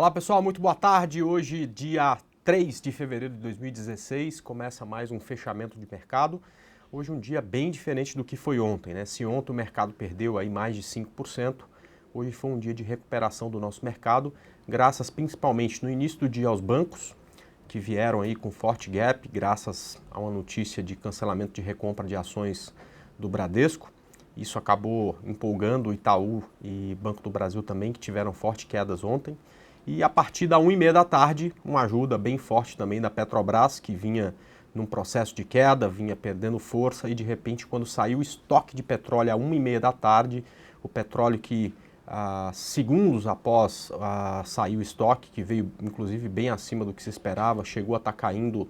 Olá pessoal, muito boa tarde. Hoje, dia 3 de fevereiro de 2016, começa mais um fechamento de mercado. Hoje um dia bem diferente do que foi ontem, né? Se ontem o mercado perdeu aí mais de 5%, hoje foi um dia de recuperação do nosso mercado, graças principalmente no início do dia aos bancos, que vieram aí com forte gap, graças a uma notícia de cancelamento de recompra de ações do Bradesco. Isso acabou empolgando o Itaú e Banco do Brasil também, que tiveram fortes quedas ontem. E a partir da 1h30 da tarde, uma ajuda bem forte também da Petrobras, que vinha num processo de queda, vinha perdendo força e de repente quando saiu o estoque de petróleo à 1h30 da tarde, o petróleo que segundos após sair o estoque, que veio inclusive bem acima do que se esperava, chegou a estar caindo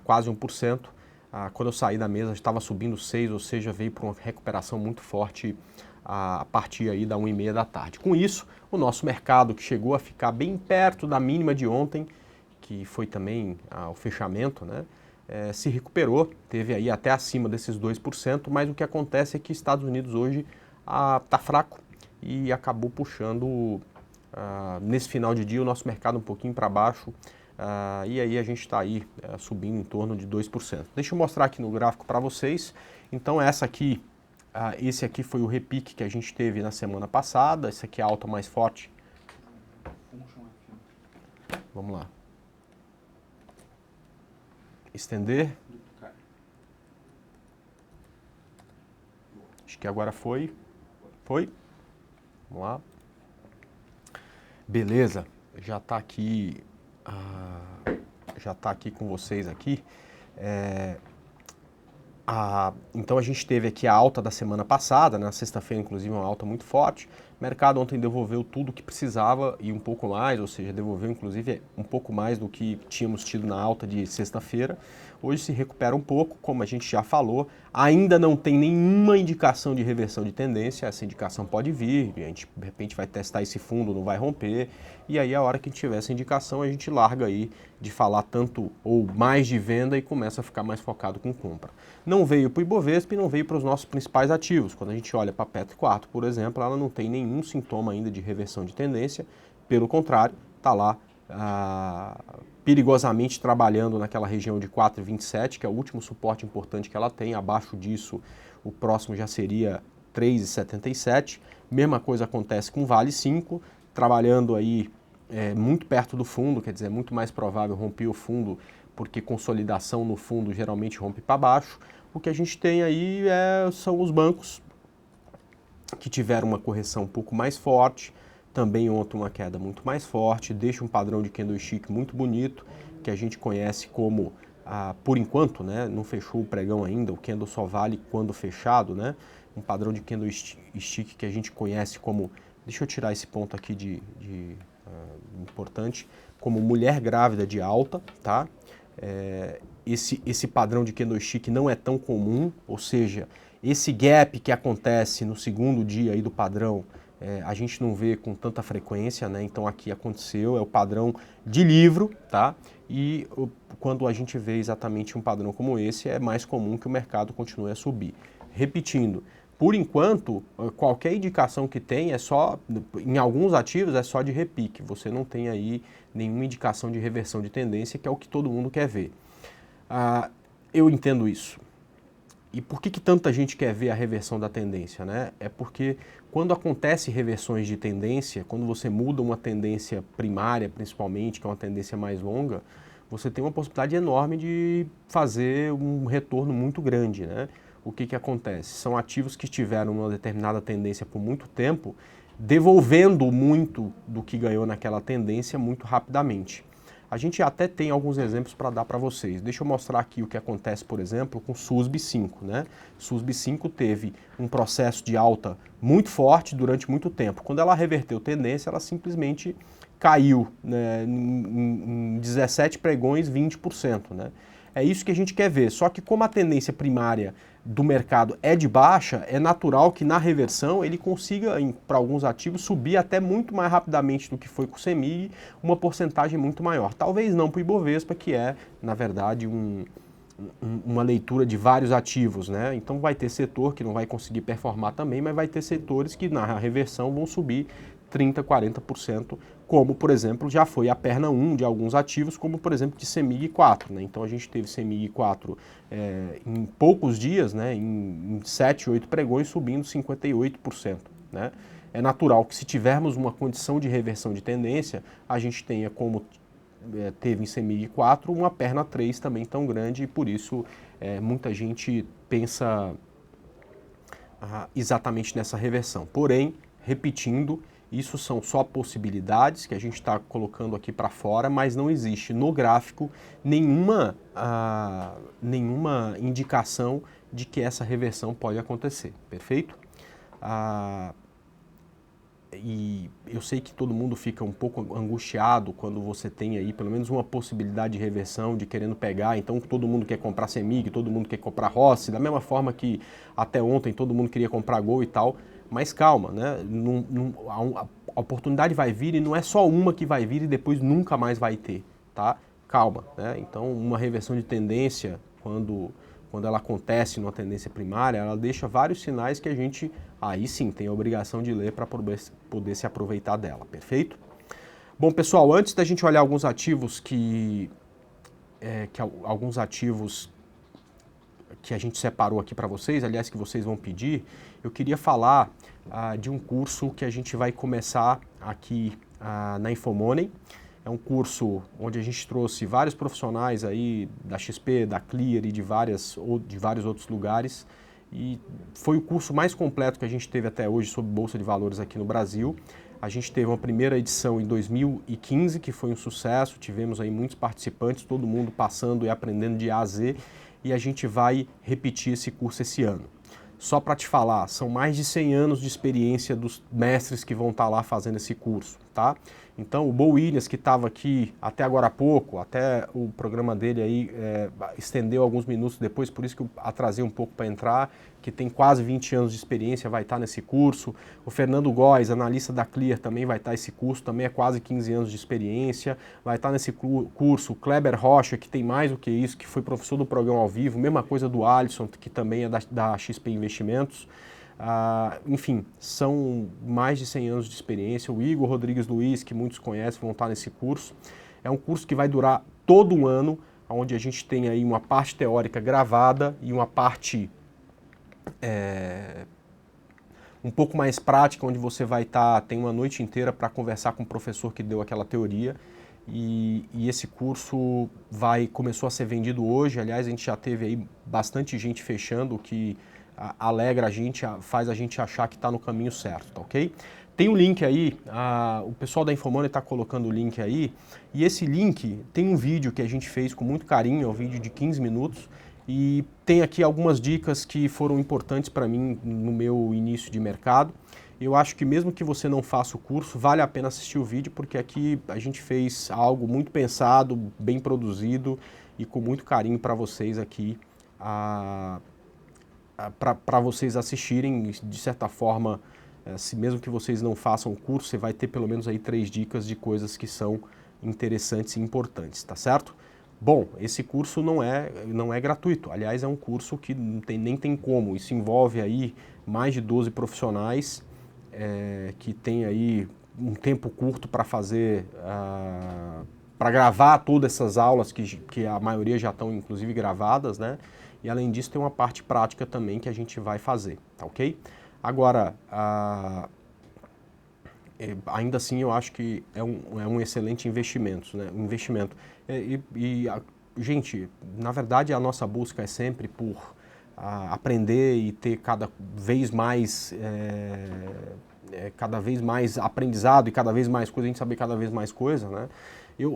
quase 1%. Quando eu saí da mesa estava subindo 6%, ou seja, veio para uma recuperação muito forte a partir aí da 1h30 da tarde. Com isso, o nosso mercado, que chegou a ficar bem perto da mínima de ontem, que foi também o fechamento, né, se recuperou, teve aí até acima desses 2%, mas o que acontece é que Estados Unidos hoje está fraco e acabou puxando, nesse final de dia, o nosso mercado um pouquinho para baixo, e aí a gente está aí subindo em torno de 2%. Deixa eu mostrar aqui no gráfico para vocês. Então esse aqui foi o repique que a gente teve na semana passada. Esse aqui é a alta mais forte. Vamos lá. Estender. Acho que agora foi. Foi. Vamos lá. Beleza. Já está aqui com vocês aqui. Então a gente teve aqui a alta da semana passada, na sexta-feira inclusive uma alta muito forte. O mercado ontem devolveu tudo o que precisava e um pouco mais, ou seja, devolveu inclusive um pouco mais do que tínhamos tido na alta de sexta-feira. Hoje se recupera um pouco, como a gente já falou, ainda não tem nenhuma indicação de reversão de tendência, essa indicação pode vir, a gente de repente vai testar esse fundo, não vai romper, e aí a hora que tiver essa indicação a gente larga aí de falar tanto ou mais de venda e começa a ficar mais focado com compra. Não veio para o Ibovespa e não veio para os nossos principais ativos. Quando a gente olha para a Petro 4, por exemplo, ela não tem nenhum sintoma ainda de reversão de tendência, pelo contrário, está lá perigosamente trabalhando naquela região de 4,27, que é o último suporte importante que ela tem. Abaixo disso, o próximo já seria 3,77. Mesma coisa acontece com Vale 5, trabalhando aí muito perto do fundo, quer dizer, é muito mais provável romper o fundo, porque consolidação no fundo geralmente rompe para baixo. O que a gente tem aí são os bancos que tiveram uma correção um pouco mais forte, também ontem uma queda muito mais forte, deixa um padrão de candlestick muito bonito, que a gente conhece como, por enquanto, né, não fechou o pregão ainda, o candle só vale quando fechado, né, um padrão de candlestick que a gente conhece como, deixa eu tirar esse ponto aqui importante, como mulher grávida de alta, tá? Esse padrão de candlestick não é tão comum, ou seja, esse gap que acontece no segundo dia aí do padrão, a gente não vê com tanta frequência, né? Então aqui aconteceu, é o padrão de livro, tá? E quando a gente vê exatamente um padrão como esse, é mais comum que o mercado continue a subir. Repetindo, por enquanto, qualquer indicação que tem em alguns ativos é só de repique, você não tem aí nenhuma indicação de reversão de tendência, que é o que todo mundo quer ver. Eu entendo isso. E por que tanta gente quer ver a reversão da tendência, né? É porque quando acontece reversões de tendência, quando você muda uma tendência primária, principalmente, que é uma tendência mais longa, você tem uma possibilidade enorme de fazer um retorno muito grande, né? O que acontece? São ativos que estiveram numa determinada tendência por muito tempo, devolvendo muito do que ganhou naquela tendência muito rapidamente. A gente até tem alguns exemplos para dar para vocês. Deixa eu mostrar aqui o que acontece, por exemplo, com SUSB 5, né? SUSB 5 teve um processo de alta muito forte durante muito tempo. Quando ela reverteu tendência, ela simplesmente caiu, né, em 17 pregões, 20%, né? É isso que a gente quer ver. Só que como a tendência primária do mercado é de baixa, é natural que na reversão ele consiga, para alguns ativos, subir até muito mais rapidamente do que foi com o CEMIG, uma porcentagem muito maior. Talvez não para o Ibovespa, que é, na verdade, uma leitura de vários ativos, né? Então vai ter setor que não vai conseguir performar também, mas vai ter setores que na reversão vão subir 30%, 40% como, por exemplo, já foi a perna 1 de alguns ativos, como, por exemplo, de CEMIG 4. Né? Então, a gente teve CEMIG 4 em poucos dias, né? em 7, 8 pregões, subindo 58%. Né? É natural que, se tivermos uma condição de reversão de tendência, a gente tenha, como teve em CEMIG 4, uma perna 3 também tão grande, e por isso muita gente pensa exatamente nessa reversão. Porém, repetindo, isso são só possibilidades que a gente está colocando aqui para fora, mas não existe no gráfico nenhuma indicação de que essa reversão pode acontecer, perfeito? E eu sei que todo mundo fica um pouco angustiado quando você tem aí pelo menos uma possibilidade de reversão, de querendo pegar, então todo mundo quer comprar CEMIG, todo mundo quer comprar Rossi, da mesma forma que até ontem todo mundo queria comprar Gol e tal, mas calma, né? A oportunidade vai vir e não é só uma que vai vir e depois nunca mais vai ter, tá? Calma, né? Então uma reversão de tendência, quando ela acontece numa tendência primária, ela deixa vários sinais que a gente, aí sim, tem a obrigação de ler para poder se aproveitar dela, perfeito? Bom, pessoal, antes da gente olhar alguns ativos alguns ativos que a gente separou aqui para vocês, aliás, que vocês vão pedir, eu queria falar de um curso que a gente vai começar aqui na Infomoney. É um curso onde a gente trouxe vários profissionais aí da XP, da Clear e de vários outros lugares. E foi o curso mais completo que a gente teve até hoje sobre Bolsa de Valores aqui no Brasil. A gente teve uma primeira edição em 2015, que foi um sucesso. Tivemos aí muitos participantes, todo mundo passando e aprendendo de A a Z. E a gente vai repetir esse curso esse ano. Só para te falar, são mais de 100 anos de experiência dos mestres que vão estar lá fazendo esse curso, tá? Então, o Bo Williams, que estava aqui até agora há pouco, até o programa dele aí estendeu alguns minutos depois, por isso que eu atrasei um pouco para entrar, que tem quase 20 anos de experiência, vai estar nesse curso. O Fernando Góes, analista da Clear, também vai estar nesse curso, também é quase 15 anos de experiência. Vai estar nesse curso o Kleber Rocha, que tem mais do que isso, que foi professor do programa ao vivo, mesma coisa do Alisson, que também é da XP Investimentos. Enfim, são mais de 100 anos de experiência. O Igor Rodrigues Luiz, que muitos conhecem, vão estar nesse curso. É um curso que vai durar todo um ano, onde a gente tem aí uma parte teórica gravada e uma parte um pouco mais prática, onde você vai tem uma noite inteira para conversar com o professor que deu aquela teoria. E esse curso começou a ser vendido hoje. Aliás, a gente já teve aí bastante gente fechando, o que alegra a gente, faz a gente achar que está no caminho certo, tá ok? Tem um link aí, o pessoal da Infomoney está colocando o link aí, e esse link tem um vídeo que a gente fez com muito carinho, é um vídeo de 15 minutos, e tem aqui algumas dicas que foram importantes para mim no meu início de mercado. Eu acho que mesmo que você não faça o curso, vale a pena assistir o vídeo, porque aqui a gente fez algo muito pensado, bem produzido e com muito carinho para vocês aqui, para vocês assistirem. De certa forma, mesmo que vocês não façam o curso, você vai ter pelo menos aí 3 dicas de coisas que são interessantes e importantes, tá certo? Bom, esse curso não é gratuito, aliás, é um curso que nem tem como. Isso envolve aí mais de 12 profissionais que tem aí um tempo curto para fazer, para gravar todas essas aulas, que a maioria já estão inclusive gravadas, né? E além disso tem uma parte prática também que a gente vai fazer, tá ok? Agora, ainda assim eu acho que é um excelente investimento, né? Gente, na verdade a nossa busca é sempre por aprender e ter cada vez mais aprendizado e cada vez mais coisa, a gente saber cada vez mais coisa, né?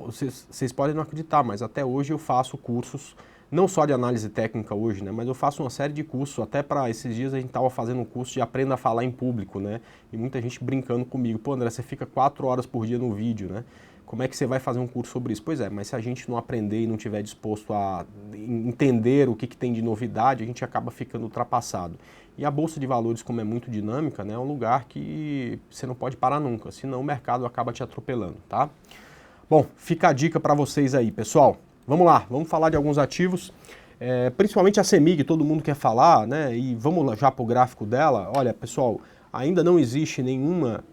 Vocês podem não acreditar, mas até hoje eu faço cursos, não só de análise técnica hoje, né? Mas eu faço uma série de cursos, até para esses dias a gente estava fazendo um curso de aprenda a falar em público, né? E muita gente brincando comigo, pô, André, você fica 4 horas por dia no vídeo, né? Como é que você vai fazer um curso sobre isso? Pois é, mas se a gente não aprender e não estiver disposto a entender o que tem de novidade, a gente acaba ficando ultrapassado. E a Bolsa de Valores, como é muito dinâmica, né, é um lugar que você não pode parar nunca, senão o mercado acaba te atropelando, tá? Bom, fica a dica para vocês aí, pessoal. Vamos lá, vamos falar de alguns ativos, principalmente a CEMIG, todo mundo quer falar, né? E vamos já para o gráfico dela. Olha, pessoal, ainda não existe nenhuma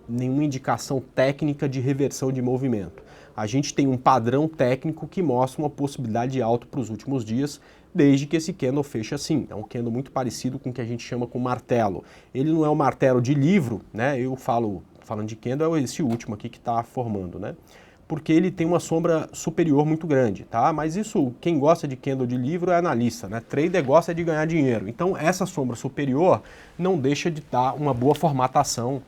nenhuma indicação técnica de reversão de movimento. A gente tem um padrão técnico que mostra uma possibilidade de alta para os últimos dias, desde que esse candle feche assim. É um candle muito parecido com o que a gente chama com martelo. Ele não é um martelo de livro, né? Eu falando de candle, é esse último aqui que está formando, né? Porque ele tem uma sombra superior muito grande, tá? Mas isso, quem gosta de candle de livro é analista, né? Trader gosta de ganhar dinheiro. Então, essa sombra superior não deixa de dar uma boa formatação,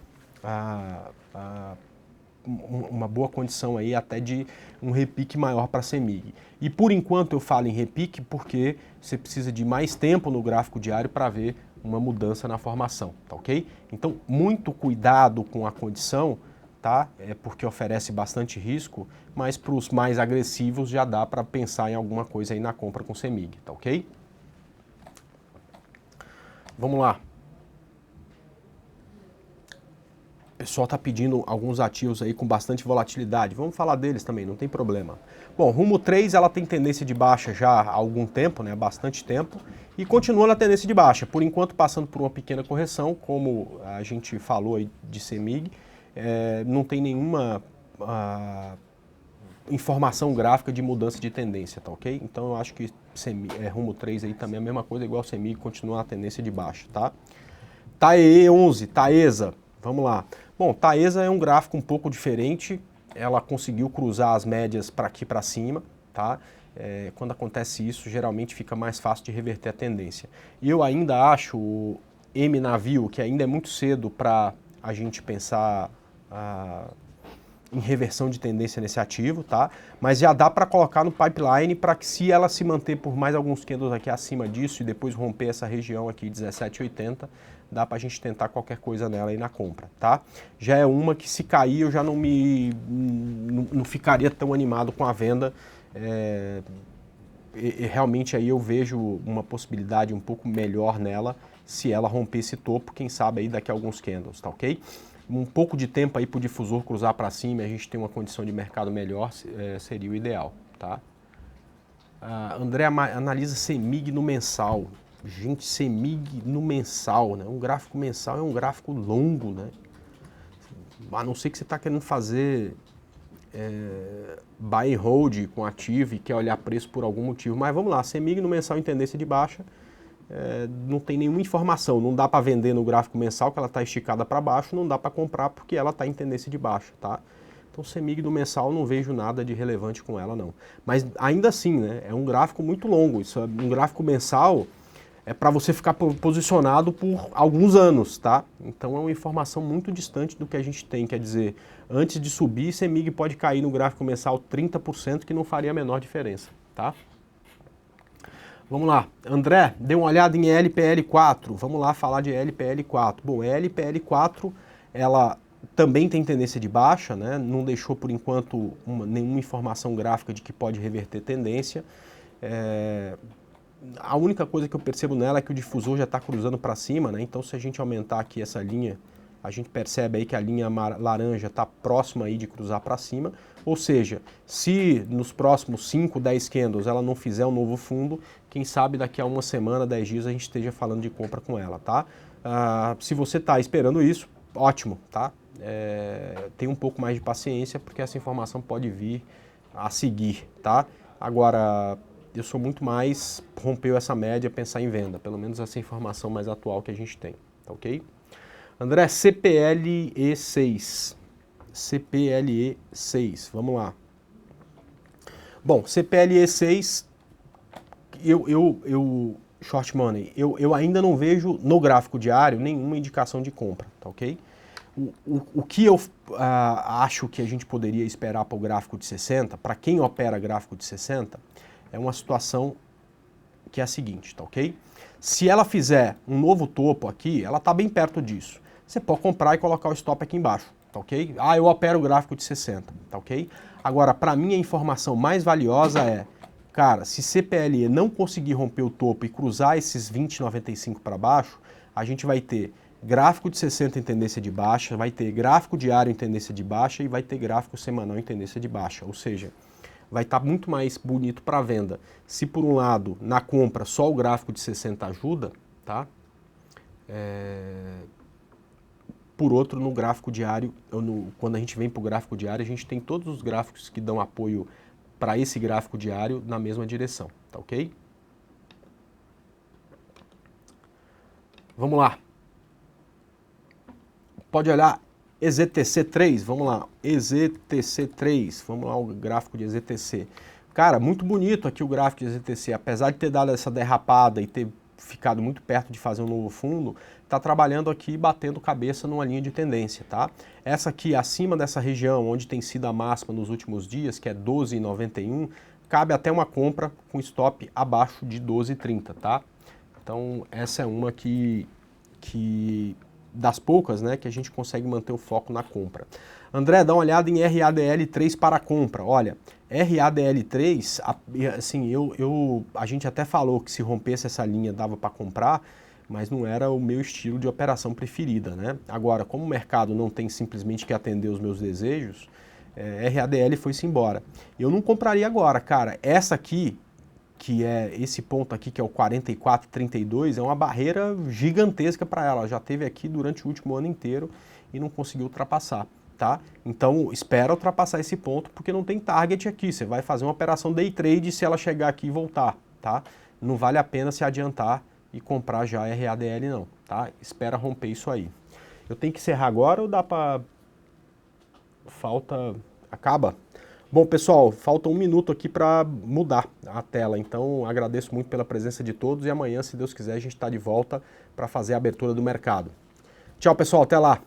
uma boa condição aí até de um repique maior para a CEMIG. E por enquanto eu falo em repique porque você precisa de mais tempo no gráfico diário para ver uma mudança na formação, tá ok? Então, muito cuidado com a condição, tá? É porque oferece bastante risco, mas para os mais agressivos já dá para pensar em alguma coisa aí na compra com CEMIG, tá ok? Vamos lá. O pessoal está pedindo alguns ativos aí com bastante volatilidade. Vamos falar deles também, não tem problema. Bom, Rumo 3 ela tem tendência de baixa já há algum tempo, né? Bastante tempo. E continua na tendência de baixa. Por enquanto passando por uma pequena correção, como a gente falou aí de CEMIG. Não tem nenhuma informação gráfica de mudança de tendência, tá ok? Então eu acho que Rumo 3 aí também é a mesma coisa, igual CEMIG, continua na tendência de baixa, tá? TAE11, Taesa, vamos lá. Bom, Taesa é um gráfico um pouco diferente, ela conseguiu cruzar as médias para aqui para cima, tá? Quando acontece isso, geralmente fica mais fácil de reverter a tendência. E eu ainda acho o M navio, que ainda é muito cedo para a gente pensar em reversão de tendência nesse ativo, tá? Mas já dá para colocar no pipeline para que, se ela se manter por mais alguns candles aqui acima disso e depois romper essa região aqui 17,80, dá para a gente tentar qualquer coisa nela aí na compra, tá? Já é uma que, se cair, eu já não ficaria tão animado com a venda. Realmente aí eu vejo uma possibilidade um pouco melhor nela se ela romper esse topo, quem sabe aí daqui a alguns candles, tá ok? Um pouco de tempo aí para o difusor cruzar para cima e a gente ter uma condição de mercado melhor seria o ideal, tá? André analisa CEMIG no mensal. Gente, CEMIG no mensal, né? Um gráfico mensal é um gráfico longo, né? A não ser que você está querendo fazer buy and hold com ativo e quer olhar preço por algum motivo. Mas vamos lá, CEMIG no mensal em tendência de baixa, não tem nenhuma informação, não dá para vender no gráfico mensal que ela está esticada para baixo, não dá para comprar porque ela está em tendência de baixa, tá? Então CEMIG do mensal não vejo nada de relevante com ela não. Mas ainda assim, né, é um gráfico muito longo, isso é um gráfico mensal, é para você ficar posicionado por alguns anos, tá? Então é uma informação muito distante do que a gente tem, quer dizer, antes de subir, CEMIG pode cair no gráfico mensal 30%, que não faria a menor diferença, tá? Vamos lá, André, dê uma olhada em LPL4, vamos lá falar de LPL4. Bom, a LPL4, ela também tem tendência de baixa, né? Não deixou por enquanto nenhuma informação gráfica de que pode reverter tendência. A única coisa que eu percebo nela é que o difusor já está cruzando para cima, né? Então se a gente aumentar aqui essa linha, a gente percebe aí que a linha laranja está próxima aí de cruzar para cima. Ou seja, se nos próximos 5, 10 candles ela não fizer um novo fundo, quem sabe daqui a uma semana, 10 dias a gente esteja falando de compra com ela, tá? Se você está esperando isso, ótimo, tá? Tem um pouco mais de paciência porque essa informação pode vir a seguir, tá? Agora, eu sou muito mais rompeu essa média, pensar em venda, pelo menos essa informação mais atual que a gente tem, tá ok? André, CPLE6. CPLE6, vamos lá. Bom, CPLE6, short money, eu ainda não vejo no gráfico diário nenhuma indicação de compra, tá ok? O que eu acho que a gente poderia esperar para o gráfico de 60, para quem opera gráfico de 60, é uma situação que é a seguinte, tá ok? Se ela fizer um novo topo aqui, ela está bem perto disso. Você pode comprar e colocar o stop aqui embaixo, tá ok? Eu opero o gráfico de 60, tá ok? Agora, para mim, a informação mais valiosa é, cara, se CPLE não conseguir romper o topo e cruzar esses 20,95 para baixo, a gente vai ter gráfico de 60 em tendência de baixa, vai ter gráfico diário em tendência de baixa e vai ter gráfico semanal em tendência de baixa, ou seja, vai estar muito mais bonito para venda. Se por um lado, na compra, só o gráfico de 60 ajuda, tá? Por outro, no gráfico diário, quando a gente vem para o gráfico diário, a gente tem todos os gráficos que dão apoio para esse gráfico diário na mesma direção, tá ok? Vamos lá. Pode olhar EZTC3, vamos lá, EZTC3, vamos lá o gráfico de EZTC. Cara, muito bonito aqui o gráfico de EZTC, apesar de ter dado essa derrapada e ter ficado muito perto de fazer um novo fundo, está trabalhando aqui batendo cabeça numa linha de tendência, tá? Essa aqui, acima dessa região, onde tem sido a máxima nos últimos dias, que é 12,91, cabe até uma compra com stop abaixo de 12,30, tá? Então, essa é uma que das poucas, né, que a gente consegue manter o foco na compra. André, dá uma olhada em RADL3 para compra. Olha, RADL3, assim, a gente até falou que se rompesse essa linha dava para comprar, mas não era o meu estilo de operação preferida, né? Agora, como o mercado não tem simplesmente que atender os meus desejos, RADL foi-se embora. Eu não compraria agora, cara. Essa aqui, que é esse ponto aqui, que é o 44,32, é uma barreira gigantesca para ela. Já esteve aqui durante o último ano inteiro e não conseguiu ultrapassar, tá? Então, espera ultrapassar esse ponto, porque não tem target aqui. Você vai fazer uma operação day trade se ela chegar aqui e voltar, tá? Não vale a pena se adiantar e comprar já RADL não, tá? Espera romper isso aí. Eu tenho que encerrar agora ou dá para... Falta... Acaba? Bom, pessoal, falta um minuto aqui para mudar a tela, então agradeço muito pela presença de todos e amanhã, se Deus quiser, a gente está de volta para fazer a abertura do mercado. Tchau, pessoal, até lá!